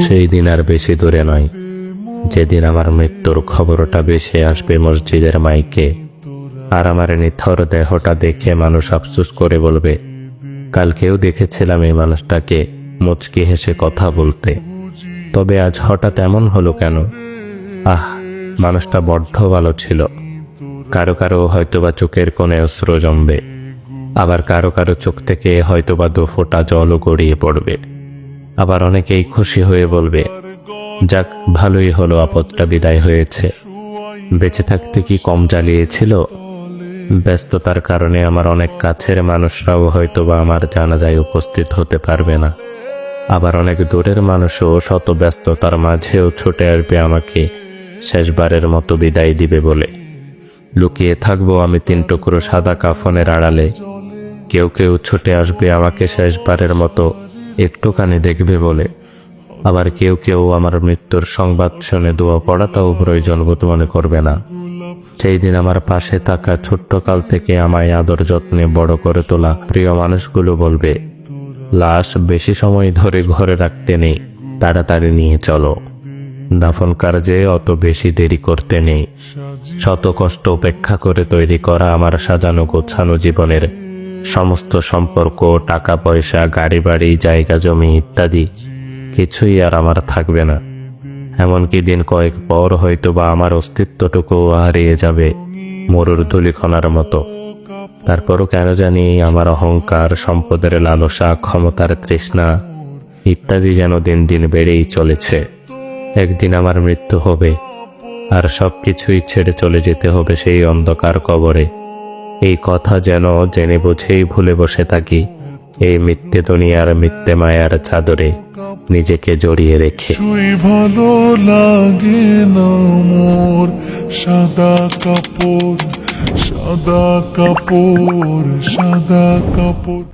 সেই দিন আর বেশি দূরে নয়, যেদিন আমার মৃত্যুর খবরটা ভেসে আসবে মসজিদের মাইকে, আর আমার নিথর দেহটা দেখে মানুষ আফসোস করে বলবে, কালকেও দেখেছিলাম এই মানুষটাকে মুচকি হেসে কথা বলতে, তবে আজ হঠাৎ এমন হলো কেন? মানুষটা বড্ড ভালো ছিল। কারো কারো হয়তোবা চোখের কোণে অশ্রু জমবে, আবার কারো কারো চোখ থেকে হয়তোবা 2 ফোঁটা জলও গড়িয়ে পড়বে। আবার অনেকেই খুশি হয়ে বলবে, যাক, ভালোই হলো, আপদটা বিদায় হয়েছে। বেঁচে থাকতে কি কম জ্বালিয়েছিল? ব্যস্ততার কারণে আমার অনেক কাছের মানুষরাও হয়তোবা আমার জানাজায় উপস্থিত হতে পারবে না। আবার অনেক দূরের মানুষও শত ব্যস্ততার মাঝেও ছুটে আসবে আমাকে শেষবারের মতো বিদায় দিবে বলে। লুকিয়ে থাকবো আমি 3 টুকরো সাদা কাফনের আড়ালে। কেউ কেউ ছুটে আসবে আমাকে শেষবারের মতো একটুখানি দেখবে বলে। আবার কেউ কেউ আমার মৃত্যুর সংবাদ শুনে দোয়া পড়াটাও প্রয়োজন বোধ মনে করবে না। সেই দিন আমার পাশে থাকা ছোট্টকাল থেকে আমায় আদর যত্নে বড় করে তোলা প্রিয় মানুষগুলো বলবে, লাশ বেশি সময় ধরে ঘরে রাখতে নেই, তাড়াতাড়ি নিয়ে চলো। দাফন কার্যে অত বেশি দেরি করতে নেই। শত কষ্ট উপেক্ষা করে তৈরি করা আমার সাজানো গোছানো জীবনের সমস্ত সম্পর্ক, টাকা পয়সা, গাড়ি বাড়ি, জায়গা জমি ইত্যাদি কিছুই আর আমার থাকবে না। এমনকি দিন কয়েক পর হয়তোবা আমার অস্তিত্বটুকু হারিয়ে যাবে মরুর ধূলিকণার মতো। তারপরও কেন জানি আমার অহংকার, সম্পদের লালসা, ক্ষমতার তৃষ্ণা ইত্যাদি যেন দিন দিন বেড়েই চলেছে। একদিন আমার মৃত্যু হবে, আর সবকিছুই ছেড়ে চলে যেতে হবে সেই অন্ধকার কবরে। এই কথা যেন জেনে বুঝেই ভুলে বসে থাকি এই মিথ্যে দুনিয়ার মিথ্যে মায়ার চাদরে নিজেকে জড়িয়ে রেখে। ভালো লাগে না মোর সাদা কাপড়, সাদা কাপড়, সাদা কাপড়।